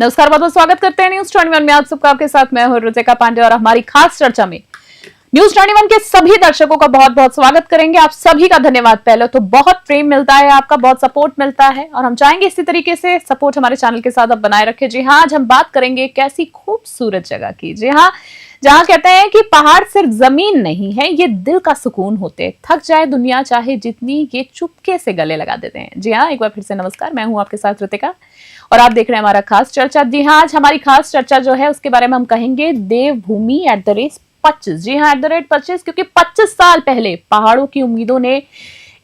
नमस्कार, बहुत बहुत स्वागत करते हैं न्यूज 21 में। आप सबका आपके साथ मैं हूं रुचिका पांडे और हमारी खास चर्चा में न्यूज 21 के सभी दर्शकों का बहुत बहुत स्वागत करेंगे। आप सभी का धन्यवाद। पहले तो बहुत प्रेम मिलता है, आपका बहुत सपोर्ट मिलता है और हम चाहेंगे इसी तरीके से सपोर्ट हमारे चैनल के साथ आप बनाए रखें। जी हाँ, आज हम बात करेंगे एक ऐसी खूबसूरत जगह की, जी हाँ, जहां कहते हैं कि पहाड़ सिर्फ जमीन नहीं है, ये दिल का सुकून होते हैं। थक जाए दुनिया चाहे जितनी, ये चुपके से गले लगा देते हैं। जी हाँ, एक बार फिर से नमस्कार, मैं हूं आपके साथ ऋतिका और आप देख रहे हैं हमारा खास चर्चा। जी हाँ, आज हमारी खास चर्चा जो है उसके बारे में हम कहेंगे देवभूमि @25। जी हाँ, @25, क्योंकि 25 साल पहले पहाड़ों की उम्मीदों ने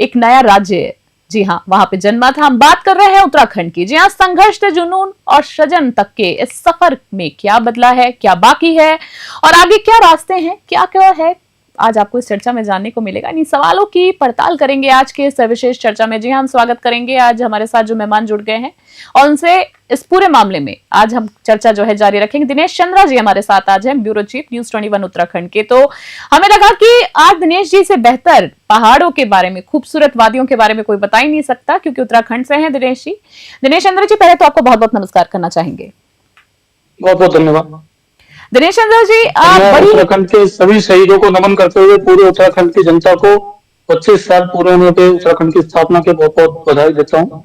एक नया राज्य, जी हाँ, वहां पे जन्मा था। हम बात कर रहे हैं उत्तराखंड की। जी हाँ, संघर्ष से जुनून और सृजन तक के इस सफर में क्या बदला है, क्या बाकी है और आगे क्या रास्ते हैं, क्या क्या है, आज आपको इस चर्चा में जानने को मिलेगा। इन सवालों की पड़ताल करेंगे आज के सर्वश्रेष्ठ चर्चा में। जी हाँ, हम स्वागत करेंगे आज हमारे साथ जो मेहमान जुड़ गए हैं और उनसे इस पूरे मामले में आज हम चर्चा जो है जारी रखेंगे। दिनेश चंद्रा जी हमारे साथ आज हैं, ब्यूरो चीफ न्यूज 21 उत्तराखंड के। तो हमें लगा कि आज दिनेश जी से बेहतर पहाड़ों के बारे में, खूबसूरत वादियों के बारे में कोई बता ही नहीं सकता, क्योंकि उत्तराखंड से हैं दिनेश जी। दिनेश चंद्रा जी, पहले तो आपको बहुत बहुत नमस्कार करना चाहेंगे। बहुत बहुत धन्यवाद दिनेश चंद्रा जी, मैं उत्तराखंड के सभी शहीदों को नमन करते हुए पूरे उत्तराखंड की जनता को 25 साल पूरे होने पे उत्तराखंड की स्थापना के बहुत बहुत बधाई देता हूँ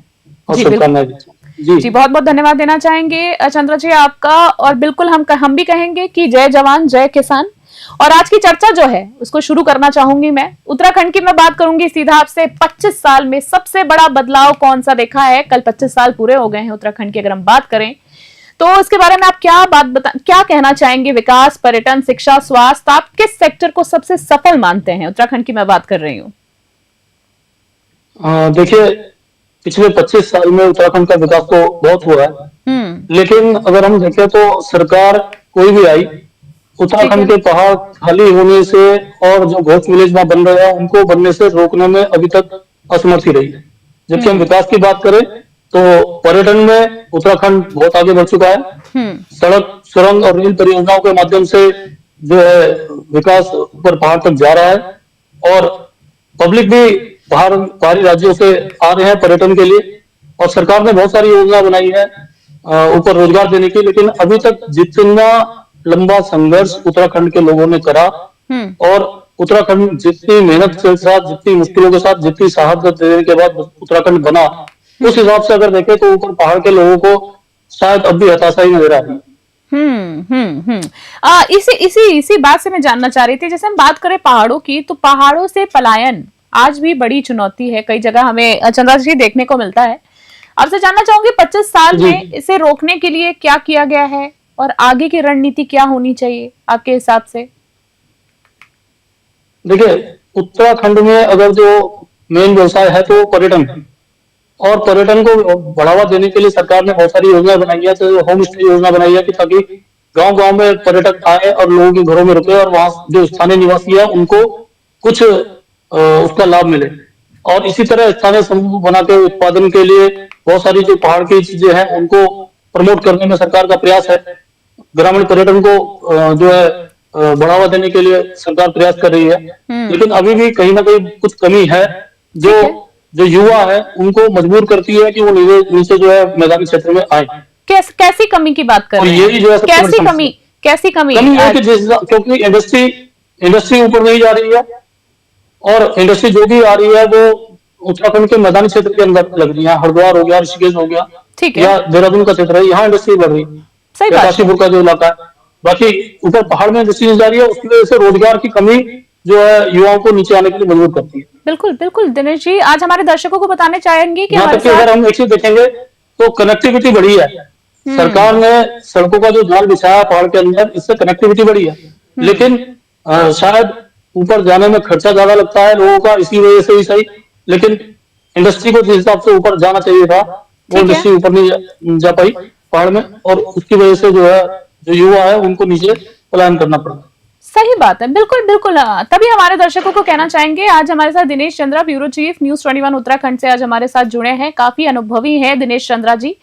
और शुभकामनाएं देता हूँ। जी बहुत बहुत धन्यवाद देना चाहेंगे चंद्रा जी आपका। और बिल्कुल हम भी कहेंगे कि जय जवान जय किसान। और आज की चर्चा जो है उसको शुरू करना चाहूंगी मैं। उत्तराखंड की मैं बात करूंगी सीधा आपसे। 25 साल में सबसे बड़ा बदलाव कौन सा देखा है? कल 25 साल पूरे हो गए हैं उत्तराखंड की। अगर हम बात करें तो इसके बारे में आप क्या कहना चाहेंगे? विकास, पर्यटन, शिक्षा, स्वास्थ्य, आप किस सेक्टर को सबसे सफल मानते हैं? उत्तराखंड की मैं बात कर रही हूँ। देखिए, पिछले 25 साल में उत्तराखंड का विकास तो बहुत हुआ है, लेकिन अगर हम देखें तो सरकार कोई भी आई, उत्तराखंड के पहाड़ खाली होने से और जो घोष विलेज वहां बन रहे हैं उनको बनने से रोकने में अभी तक असमर्थ ही रही है। जबकि हम विकास की बात करें तो पर्यटन में उत्तराखंड बहुत आगे बढ़ चुका है। सड़क, सुरंग और रेल परियोजनाओं के माध्यम से जो है विकास ऊपर पहाड़ तक जा रहा है और पब्लिक भी बाहरी राज्यों से आ रहे हैं पर्यटन के लिए। और सरकार ने बहुत सारी योजना बनाई है ऊपर रोजगार देने की, लेकिन अभी तक जितना लंबा संघर्ष उत्तराखंड के लोगों ने करा और उत्तराखंड जितनी मेहनत के साथ, जितनी मुश्किलों के साथ, जितनी शहादत देने के बाद उत्तराखंड बना, उस हिसाब से अगर देखें तो ऊपर पहाड़ के लोगों को शायद अब भी हताशा ही नजर आ रही है। इसी बात से मैं जानना चाह रही थी। जैसे हम बात करें पहाड़ों की, तो पहाड़ों से पलायन आज भी बड़ी चुनौती है। कई जगह हमें चंद्रा जी देखने को मिलता है। आपसे जानना चाहूंगी 25 साल में इसे रोकने के लिए क्या किया गया है और आगे की रणनीति क्या होनी चाहिए आपके हिसाब से? देखिए, उत्तराखंड में अगर जो मेन व्यवसाय है तो पर्यटन है और पर्यटन को बढ़ावा देने के लिए सरकार ने बहुत सारी योजना बनाई है। तो होम स्टे योजना बनाई है कि ताकि गांव-गांव में पर्यटक आए और लोगों के घरों में रुके और वहां जो स्थानीय निवासी है उनको कुछ उसका लाभ मिले। और इसी तरह स्थानीय समूह बना के उत्पादन के लिए बहुत सारी जो पहाड़ की चीजें हैं उनको प्रमोट करने में सरकार का प्रयास है। ग्रामीण पर्यटन को जो है बढ़ावा देने के लिए सरकार प्रयास कर रही है, लेकिन अभी भी कहीं ना कहीं कुछ कमी है जो युवा है उनको मजबूर करती है कि वो नीचे जो है मैदानी क्षेत्र में आए। कैसी कमी की बात कर रहे हैं? यही जो है कैसी कमी है कि क्योंकि इंडस्ट्री ऊपर नहीं जा रही है और इंडस्ट्री जो भी आ रही है वो उत्तराखंड के मैदानी क्षेत्र के अंदर लग रही है। हरिद्वार हो गया, ऋषिकेश हो गया, या देहरादून का क्षेत्र है, यहाँ इंडस्ट्री बढ़ रही है, काशीपुर का जो इलाका है। बाकी ऊपर पहाड़ में इंडस्ट्री जा रही है, उसकी वजह से रोजगार की कमी जो है युवाओं को नीचे आने के लिए मजबूर करती है। बिल्कुल बिल्कुल दिनेश जी, आज हमारे दर्शकों को बताने चाहेंगे कि अगर हम एक चीज देखेंगे तो कनेक्टिविटी बढ़ी है। सरकार ने सड़कों का जो जाल बिछाया पहाड़ के अंदर, इससे कनेक्टिविटी बढ़ी है, लेकिन शायद ऊपर जाने में खर्चा ज्यादा लगता है लोगों का, इसी वजह से ही सही। लेकिन इंडस्ट्री को जिस हिसाब से ऊपर जाना चाहिए था वो इंडस्ट्री ऊपर नहीं जा पाई पहाड़ में, और उसकी वजह से जो है जो युवा है उनको नीचे पलायन करना पड़ा। सही बात है, बिल्कुल बिल्कुल। तभी हमारे दर्शकों को कहना चाहेंगे, आज हमारे साथ Dinesh Chandra, bureau chief news 21 Uttarakhand से आज हमारे साथ जुड़े हैं। काफी अनुभवी हैं दिनेश चंद्रा जी,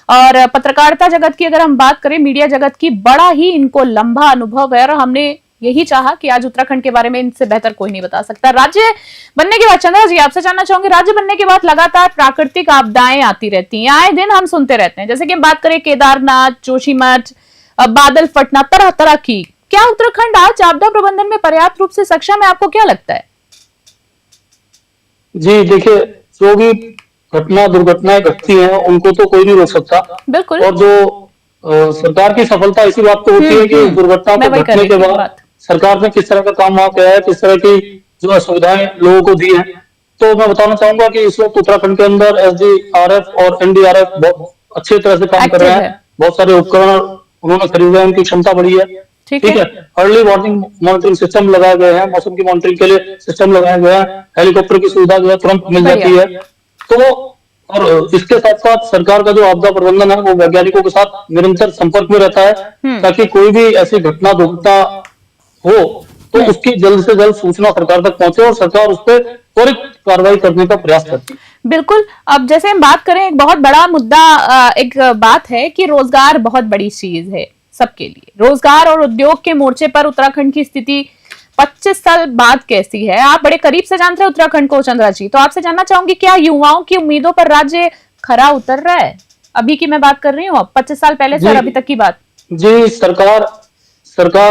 और पत्रकारिता जगत की अगर हम बात करें, मीडिया जगत की, बड़ा ही इनको लंबा अनुभव है और हमने यही चाहा कि आज उत्तराखंड के बारे में इनसे बेहतर कोई नहीं बता सकता। राज्य बनने के बाद चंद्रा जी आपसे जानना चाहूंगी, राज्य बनने के बाद लगातार प्राकृतिक आपदाएं आती रहती हैं, आए दिन हम सुनते रहते हैं, जैसे कि हम बात करें केदारनाथ, जोशीमठ, बादल फटना, तरह तरह की। क्या उत्तराखंड आज आपदा प्रबंधन में पर्याप्त रूप से सक्षम है, आपको क्या लगता है? जी देखिए, जो भी दुर्घटनाएं घटती हैं उनको तो कोई नहीं रोक सकता। बिल्कुल। और जो सरकार की सफलता इसी बात पे होती है कि दुर्घटना को घटने के बाद सरकार ने किस तरह का काम वहां किया है, किस तरह की जो सुविधाएं लोगों को दी है। तो मैं बताना चाहूंगा कि इस वक्त उत्तराखंड के अंदर SDRF और NDRF बहुत अच्छी तरह से काम कर रहे हैं। बहुत सारे उपकरण उन्होंने खरीदे हैं, उनकी क्षमता बढ़ी है। ठीक है। अर्ली वार्निंग मॉनिटरिंग सिस्टम लगाए गए हैं, मौसम की मॉनिटरिंग के लिए सिस्टम लगाए गए हैं, हेलीकॉप्टर की सुविधा जो है तुरंत मिल जाती है। तो और इसके साथ साथ सरकार का जो आपदा प्रबंधन है वो वैज्ञानिकों के साथ निरंतर संपर्क में रहता है, ताकि कोई भी ऐसी दुर्घटना हो तो उसकी जल्द से जल्द सूचना सरकार तक पहुंचे और सरकार उस पर त्वरित कार्रवाई करने का प्रयास करती है। बिल्कुल। अब जैसे हम बात करें, एक बहुत बड़ा मुद्दा, एक बात है कि रोजगार बहुत बड़ी चीज है सबके लिए। रोजगार और उद्योग के मोर्चे पर उत्तराखंड की स्थिति 25 साल बाद कैसी है? आप बड़े करीब से जानते हैं उत्तराखंड को चंद्रा जी, तो आपसे जानना चाहूंगी, क्या युवाओं की उम्मीदों पर राज्य खरा उतर रहा है? अभी की मैं बात कर रही हूँ, 25 साल पहले से और अभी तक की बात। जी, सरकार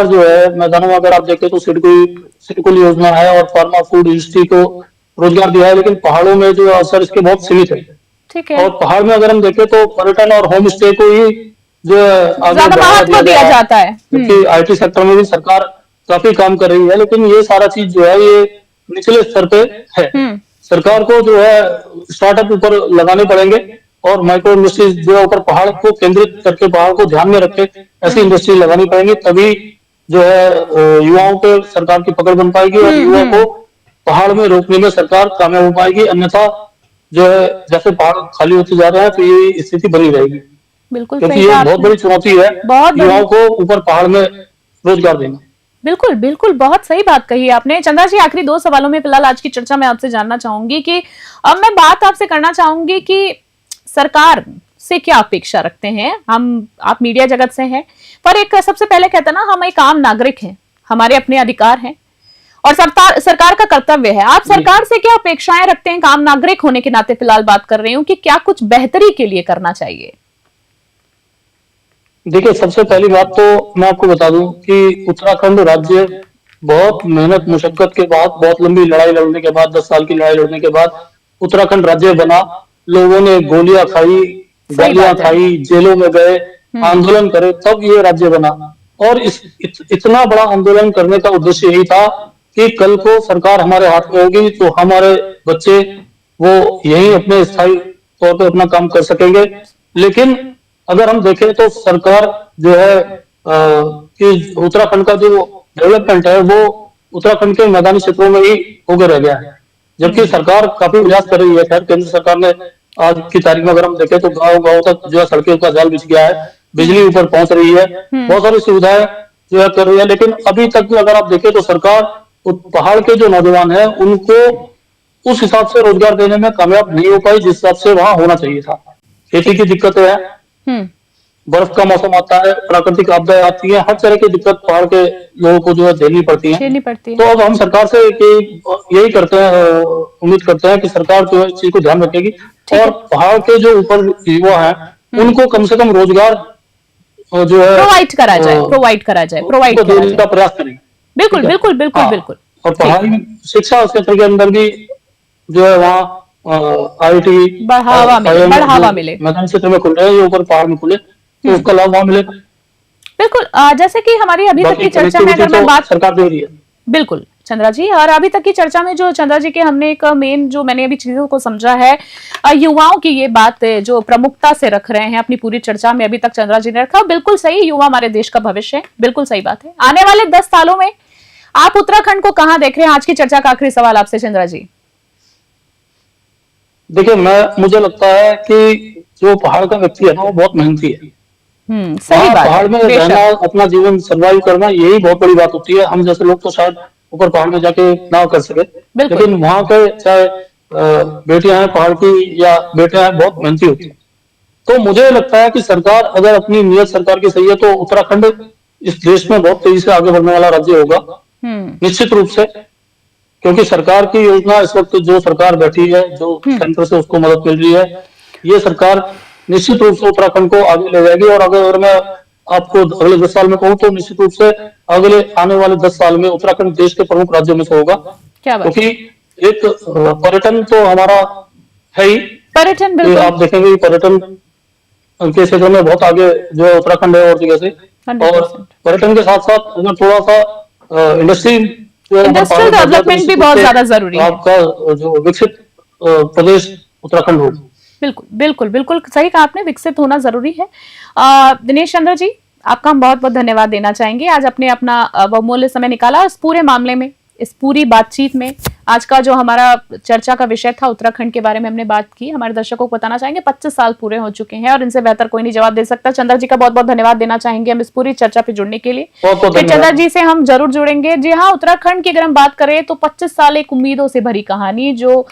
जो है मैदानों में अगर आप देखें तो सिडकुल योजना है और फार्मा फूड इंडस्ट्री को रोजगार दिया है, लेकिन पहाड़ों में जो अवसर इसके बहुत सीमित है। ठीक है। और पहाड़ में अगर हम देखें तो पर्यटन और होम स्टे को ही जो आगे बढ़ावा दिया जाता है, क्योंकि IT सेक्टर में भी सरकार काफी काम कर रही है, लेकिन ये सारा चीज जो है ये निचले स्तर पे है। सरकार को जो है स्टार्टअप ऊपर लगाने पड़ेंगे और माइक्रो इंडस्ट्रीज जो है ऊपर पहाड़ को केंद्रित करके, पहाड़ को ध्यान में रखे ऐसी इंडस्ट्री लगानी पड़ेंगी, तभी जो है युवाओं पे सरकार की पकड़ बन पाएगी और युवा को पहाड़ में रोकने में सरकार कामयाब हो पाएगी। अन्यथा जो है जैसे पहाड़ खाली होते जा रहे हैं तो ये स्थिति बनी रहेगी। बिल्कुल, क्योंकि ये बहुत बड़ी चुनौती है युवाओं को ऊपर पहाड़ में रोजगार देना। बिल्कुल बिल्कुल, बहुत सही बात कही आपने। चंद्रा जी, आखिरी 2 सवालों में फिलहाल आज की चर्चा में आपसे जानना चाहूंगी कि अब मैं बात आपसे करना चाहूंगी कि सरकार से क्या अपेक्षा रखते हैं आप मीडिया जगत से हैं, पर एक सबसे पहले कहते हैं ना, हम एक आम नागरिक हैं, हमारे अपने अधिकार हैं और सरकार का कर्तव्य है। आप सरकार से क्या अपेक्षाएं रखते हैं? आम नागरिक होने के नाते फिलहाल बात कर रही हूँ कि क्या कुछ बेहतरी के लिए करना चाहिए? देखिए, सबसे पहली बात तो मैं आपको बता दूं कि उत्तराखंड राज्य बहुत मेहनत मुशक्कत के बाद, बहुत लंबी लड़ाई लड़ने के बाद, 10 साल की लड़ाई लड़ने के बाद उत्तराखंड राज्य बना। लोगों ने गोलियां खाई, गालियां खाई, जेलों में गए, आंदोलन करे, तब ये राज्य बना। और इतना बड़ा आंदोलन करने का उद्देश्य यही था कि कल को सरकार हमारे हाथ में होगी तो हमारे बच्चे वो यही अपने स्थायी तौर पर अपना काम कर सकेंगे। लेकिन अगर हम देखें तो सरकार जो है कि उत्तराखंड का जो डेवलपमेंट है वो उत्तराखंड के मैदानी क्षेत्रों में ही होकर रह गया है, जबकि सरकार काफी प्रयास कर रही है। खैर, केंद्र सरकार ने आज की तारीख में अगर हम देखें तो गांव तक जो है सड़कों का जाल बिछ गया है, बिजली ऊपर पहुंच रही है, बहुत सारी सुविधाएं जो है कर रही है। लेकिन अभी तक अगर आप देखें तो सरकार पहाड़ के जो नौजवान है उनको उस हिसाब से रोजगार देने में कामयाब नहीं हो पाई जिस हिसाब से वहां होना चाहिए था। खेती की दिक्कतें हैं, बर्फ का मौसम आता है, प्राकृतिक आपदाएं आती है, हर तरह की दिक्कत पहाड़ के लोगों को जो है झेलनी पड़ती है। तो अब हम सरकार से यही करते हैं, उम्मीद करते हैं कि सरकार जो है इस चीज को ध्यान रखेगी और पहाड़ के जो ऊपर युवा हैं उनको कम से कम रोजगार जो है प्रोवाइड देने का प्रयास करेंगे। बिल्कुल बिल्कुल बिल्कुल बिल्कुल। और पहाड़ी शिक्षा क्षेत्र के अंदर भी जो है वहाँ IIT बढ़ावा मिले, मैदानी क्षेत्र में खुल रहे हैं, ये ऊपर पहाड़ में खुले तो उसका लाभ वहाँ मिलेगा। बिल्कुल। जैसे कि हमारी अभी तक की चर्चा में अगर मैं बात सरकार दे रही है। बिल्कुल चंद्रा जी, और अभी तक की चर्चा में जो चंद्रा जी के हमने एक मेन जो मैंने अभी चीजों को समझा है, युवाओं की ये बात जो प्रमुखता से रख रहे हैं अपनी पूरी चर्चा में अभी तक चंद्रा जी ने रखा, बिल्कुल सही। युवा हमारे देश का भविष्य है, बिल्कुल सही बात है। आने वाले 10 सालों में आप उत्तराखंड को कहां देख रहे हैं? आज की चर्चा का आखिरी सवाल आपसे चंद्रा जी। देखिए, मुझे लगता है कि जो पहाड़ का व्यक्ति है ना वो बहुत मेहनती है। सही बात, पहाड़ में रहना, अपना जीवन सर्वाइव करना, यही बहुत बड़ी बात होती है। हम जैसे लोग तो शायद ऊपर पहाड़ में जाके ना कर सके, लेकिन वहां के चाहे बेटियां हैं पहाड़ की या बेटे हैं, बहुत मेहनती होती है। तो मुझे लगता है कि सरकार अगर अपनी नीयत सरकार की सही है तो उत्तराखंड इस देश में बहुत तेजी से आगे बढ़ने वाला राज्य होगा, निश्चित रूप से। क्योंकि सरकार की योजना इस वक्त जो सरकार बैठी है, जो सेंटर से उसको मदद मिल रही है, ये सरकार निश्चित रूप से उत्तराखंड को आगे ले जाएगी। और अगर मैं आपको अगले 10 साल में कहूँ तो निश्चित रूप से अगले आने वाले 10 साल में उत्तराखंड देश के प्रमुख राज्यों में से होगा। क्योंकि एक पर्यटन तो हमारा है ही, पर्यटन बिल्कुल आप देखेंगे पर्यटन के क्षेत्र में बहुत आगे जो है उत्तराखंड है और जगह से। और पर्यटन के साथ साथ अगर थोड़ा सा इंडस्ट्रियल डेवलपमेंट भी बहुत ज्यादा जरूरी है। आपका जो विकसित प्रदेश उत्तराखंड हो। बिल्कुल बिल्कुल बिल्कुल सही कहा आपने, विकसित होना जरूरी है। दिनेश चंद्र जी, आपका हम बहुत बहुत धन्यवाद देना चाहेंगे, आज अपने अपना बहुमूल्य समय निकाला इस पूरे मामले में, इस पूरी बातचीत में। आज का जो हमारा चर्चा का विषय था उत्तराखंड के बारे में हमने बात की। हमारे दर्शकों को बताना चाहेंगे 25 साल पूरे हो चुके हैं और इनसे बेहतर कोई नहीं जवाब दे सकता। चंद्र जी का बहुत बहुत धन्यवाद देना चाहेंगे हम इस पूरी चर्चा पे जुड़ने के लिए। फिर चंद्र जी से हम जरूर जुड़ेंगे। जी हाँ, उत्तराखंड की अगर हम बात करें तो 25 साल एक उम्मीदों से भरी कहानी जो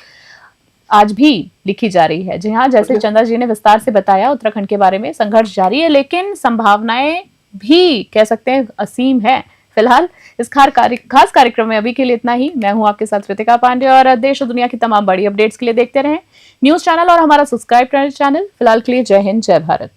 आज भी लिखी जा रही है। जी हाँ, जैसे चंद्र जी ने विस्तार से बताया उत्तराखंड के बारे में, संघर्ष जारी है लेकिन संभावनाएं भी कह सकते हैं असीम है। फिलहाल इस खास कार्यक्रम में अभी के लिए इतना ही। मैं हूं आपके साथ रितिका पांडे और देश और दुनिया की तमाम बड़ी अपडेट्स के लिए देखते रहें न्यूज चैनल और हमारा सब्सक्राइब चैनल। फिलहाल के लिए जय हिंद, जय भारत।